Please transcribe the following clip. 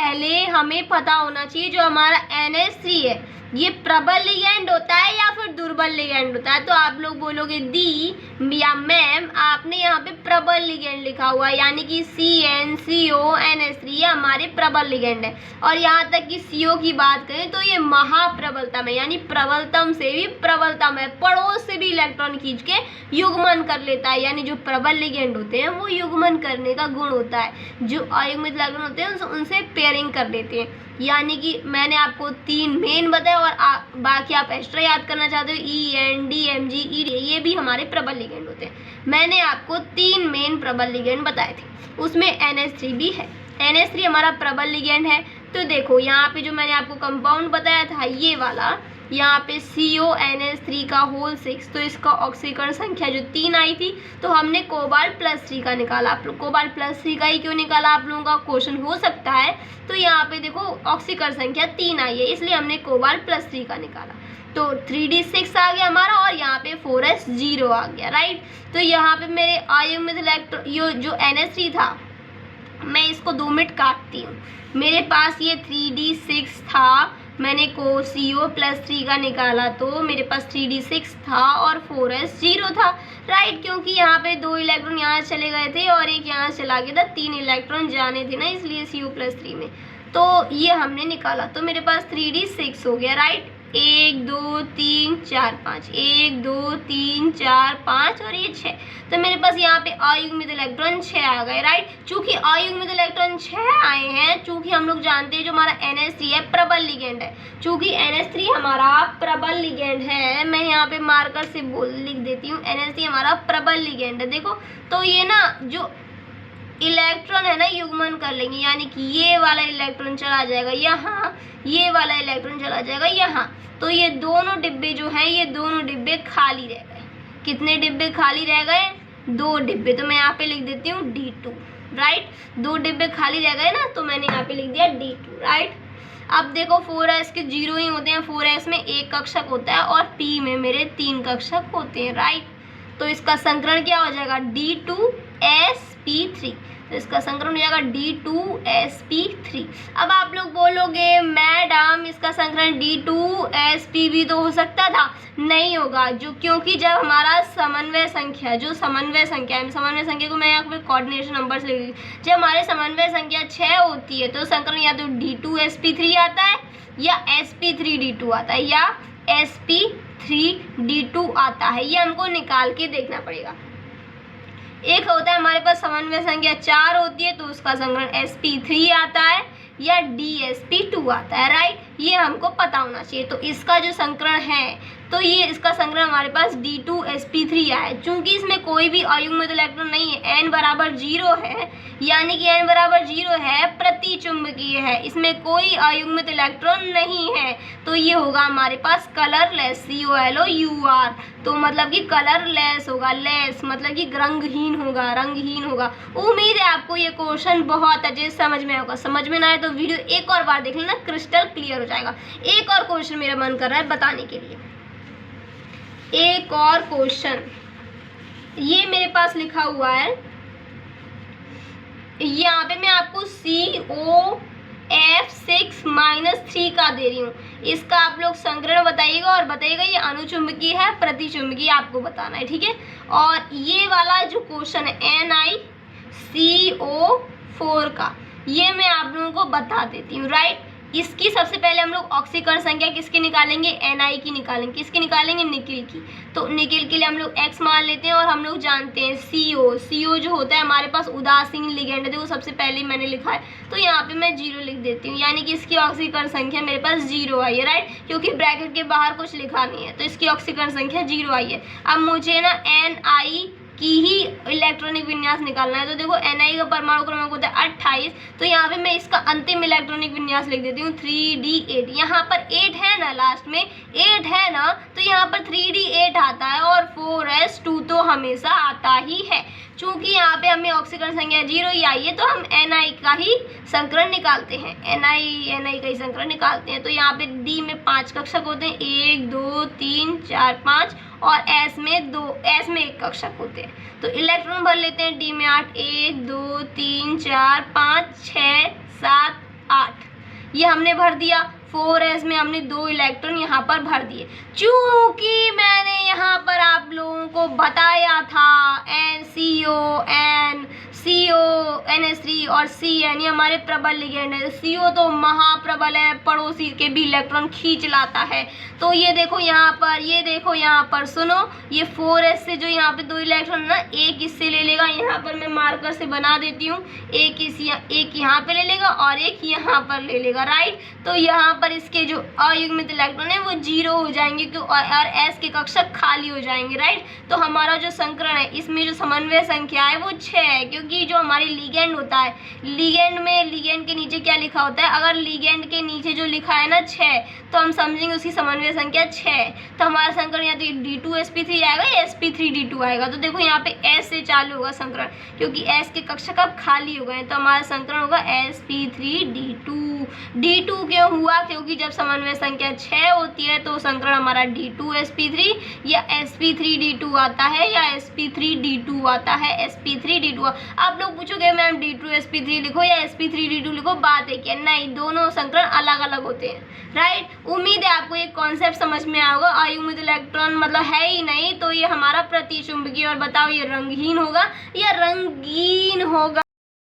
पहले हमें पता होना चाहिए जो हमारा NH3 है ये प्रबल लिगेंड होता है या फिर दुर्बल लिगेंड होता है। तो आप लोग बोलोगे दी या मैम आपने यहाँ पे प्रबल लिगेंड लिखा हुआ है, यानी कि CnCO NH3 ये हमारे प्रबल लिगेंड है। और यहाँ तक कि CO की बात करें तो ये महाप्रबलतम है, यानी प्रबलतम से भी प्रबलतम है, पड़ोस से भी इलेक्ट्रॉन खींच के युग्मन कर लेता है। यानी जो प्रबल लिगेंड होते हैं वो युग्मन करने का गुण होता है, जो अयुग्मित इलेक्ट्रॉन होते हैं उनसे पेयरिंग कर लेते हैं। यानी कि मैंने आपको 3 मेन बताया और बाकी आप एक्स्ट्रा याद करना चाहते हो EN DMG ED ये भी हमारे प्रबल लिगेंड होते हैं। मैंने आपको 3 मेन प्रबल लिगेंड बताए थे, उसमें NH3 भी है। NH3 हमारा प्रबल लिगेंड है। तो देखो यहाँ पे जो मैंने आपको कंपाउंड बताया था ये वाला, यहाँ पे CONH3 का होल 6, तो इसका ऑक्सीकरण संख्या जो 3 आई थी तो हमने कोबाल्ट +3 का निकाला। आप लोग कोबाल्ट +3 का ही क्यों निकाला आप लोगों का क्वेश्चन हो सकता है। तो यहाँ पे देखो ऑक्सीकरण संख्या 3 आई है इसलिए हमने कोबाल्ट +3 का निकाला, तो 3D6 आ गया हमारा और यहाँ पे 4s0 आ गया, राइट। तो यहाँ पे मेरे अयुग्मित इलेक्ट्रॉन जो NH3 था मैं इसको 2 मिनट काटती हूँ। मेरे पास ये 3D6 था, मैंने CO+3 का निकाला तो मेरे पास 3D6 था और 4s0 था, राइट। क्योंकि यहाँ पे 2 इलेक्ट्रॉन यहाँ चले गए थे और एक यहाँ चला गया था, 3 इलेक्ट्रॉन जाने थे ना, इसलिए CO+3 में। तो ये हमने निकाला तो मेरे पास 3D6 हो गया, राइट। 1 2 3 4 5 1 2 3 4 5 और ये 6, तो मेरे पास यहाँ पे अयुग्मित इलेक्ट्रॉन 6 आ गए, राइट। चूंकि अयुग्मित इलेक्ट्रॉन 6 आए हैं, चूंकि हम लोग जानते हैं जो हमारा NH3 है प्रबल लिगेंड है, चूंकि NH3 हमारा प्रबल लिगेंड है, मैं यहाँ पे मार्कर से लिख देती हूँ NH3 हमारा प्रबल लिगेंड है। देखो तो ये ना जो इलेक्ट्रॉन है ना युग्मन कर लेंगे, यानी कि ये वाला इलेक्ट्रॉन चला जाएगा यहाँ, ये वाला इलेक्ट्रॉन चला जाएगा यहाँ, तो ये दोनों डिब्बे जो हैं ये दोनों डिब्बे खाली रह गए। कितने डिब्बे खाली रह गए? 2 डिब्बे। तो मैं यहाँ पे लिख देती हूँ D2, राइट। 2 डिब्बे खाली रह गए ना, तो मैंने यहाँ पे लिख दिया D2, राइट। अब देखो 4s के 0 ही होते हैं, 4s में 1 कक्षक होता है और P में मेरे 3 कक्षक होते हैं, राइट। तो इसका संकरण क्या हो जाएगा D2sp3, तो इसका संकरण हो जाएगा D2sp3। अब आप लोग बोलोगे मैडम इसका संकरण D2sp भी तो हो सकता था, नहीं होगा, जो क्योंकि जब हमारा समन्वय संख्या जो समन्वय संख्या है, समन्वय संख्या को मैं यहाँ पे कोऑर्डिनेशन नंबर से लिख दी, जब हमारे समन्वय संख्या 6 होती है तो संकरण या तो D2sp3 आता है या sp3d2 आता है या sp3d2 आता है, ये हमको निकाल के देखना पड़ेगा। एक होता है हमारे पास समन्वय संख्या 4 होती है तो उसका संकरण sp3 आता है या dsp2 आता है, राइट। ये हमको पता होना चाहिए। तो इसका जो संकरण है तो ये इसका संकरण हमारे पास D2sp3 आया है। चूंकि इसमें कोई भी अयुग्मित इलेक्ट्रॉन नहीं है, n बराबर 0 है, यानी कि n बराबर 0 है, प्रतिचुंबकीय है, इसमें कोई अयुग्मित इलेक्ट्रॉन नहीं है, तो ये होगा हमारे पास कलरलेस COLOUR। तो मतलब कि कलरलेस होगा, लेस मतलब कि रंगहीन होगा, रंगहीन होगा। उम्मीद है आपको ये क्वेश्चन बहुत अच्छे से समझ में होगा। समझ में ना आए तो वीडियो एक और बार देख लेना, क्रिस्टल क्लियर हो जाएगा। एक और क्वेश्चन मेरा मन कर रहा है बताने के लिए, एक और क्वेश्चन ये मेरे पास लिखा हुआ है, यहाँ पे मैं आपको COF6-3 का दे रही हूँ, इसका आप लोग संकरण बताइएगा और बताइएगा ये अनुचुंबकीय है प्रतिचुंबकीय, आपको बताना है, ठीक है। और ये वाला जो क्वेश्चन है NiCO4 का, ये मैं आप लोगों को बता देती हूँ, राइट। इसकी सबसे पहले हम लोग ऑक्सीकरण संख्या किसकी निकालेंगे? Ni की निकालेंगे। किसकी निकालेंगे? निकिल की। तो निकिल के लिए हम लोग X मान लेते हैं और हम लोग जानते हैं CO जो होता है हमारे पास उदासीन लिगेंड है, देखो सबसे पहले मैंने लिखा है तो यहाँ पे मैं 0 लिख देती हूँ, यानी कि इसकी ऑक्सीकरण संख्या मेरे पास 0 आई है, राइट, क्योंकि ब्रैकेट के बाहर कुछ लिखा नहीं है तो इसकी ऑक्सीकरण संख्या 0 आई है। अब मुझे ना Ni की ही इलेक्ट्रॉनिक विन्यास निकालना है, तो देखो Ni का परमाणु क्रमांक होता है 28, तो यहाँ पे मैं इसका अंतिम इलेक्ट्रॉनिक विन्यास लिख देती हूँ 3D8। यहाँ पर 8 है ना, लास्ट में 8 है ना, तो यहाँ पर 3D8 आता है और 4s2 तो हमेशा आता ही है। चूंकि यहाँ पे हमें ऑक्सीकरण संख्या 0 ही आई है तो हम Ni का ही संकरण निकालते हैं, Ni का ही संकरण निकालते हैं। तो यहाँ पे D में 5 कक्षक होते हैं, 1 2 3 4 5, और S में 1 कक्षक होते हैं। तो इलेक्ट्रॉन भर लेते हैं D में 8, 1 2 3 4 5 6 7 8। ये हमने भर दिया, 4s में हमने 2 इलेक्ट्रॉन यहाँ पर भर दिए। चूंकि मैंने यहाँ पर आप लोगों को बताया था CO, NH3 और CN ये हमारे प्रबल लिगेंड है। CO तो महाप्रबल है, पड़ोसी के भी इलेक्ट्रॉन खींच लाता है। तो ये देखो यहाँ पर, ये देखो यहाँ पर, सुनो, ये 4s से जो यहाँ पे 2 इलेक्ट्रॉन ना, एक इससे ले लेगा, यहाँ पर मैं मार्कर से बना देती हूँ, एक यहाँ पे ले लेगा और एक यहाँ पर ले लेगा, राइट। तो यहाँ पर इसके जो अयुग्मित इलेक्ट्रॉन है वो 0 हो जाएंगे और s के कक्षक खाली हो जाएंगे, राइट। तो हमारा जो संकरण है इसमें जो समन्वय संख्या है वो 6 है, क्योंकि जो हमारी लिगेंड होता है, लिगेंड के नीचे क्या लिखा होता है, अगर लिगेंड के नीचे जो लिखा है ना 6, तो हम समझेंगे उसकी समन्वय संख्या 6। तो हमारा संकरण या तो D2sp3 आएगा या sp3d2 आएगा। तो देखो यहाँ पे s से चालू होगा संकरण, क्योंकि s के कक्षक अब खाली हो गए, तो हमारा संकरण होगा sp3d2। D2 क्यों हुआ, क्योंकि जब समन्वय संख्या 6 होती है तो संकरण हमारा D2sp3 या sp3d2 आता है या sp3d2 आता है, sp3d2। आप लोग पूछोगे मैम D2sp3 लिखो या sp3d2 लिखो, बात है क्या, नहीं, दोनों संकरण अलग अलग होते हैं, राइट। उम्मीद है आपको ये कॉन्सेप्ट समझ में आएगा। अयुग्मित इलेक्ट्रॉन मतलब है ही नहीं, तो ये हमारा प्रतिचुंबकीय, और बताओ ये रंगहीन होगा या रंगीन होगा।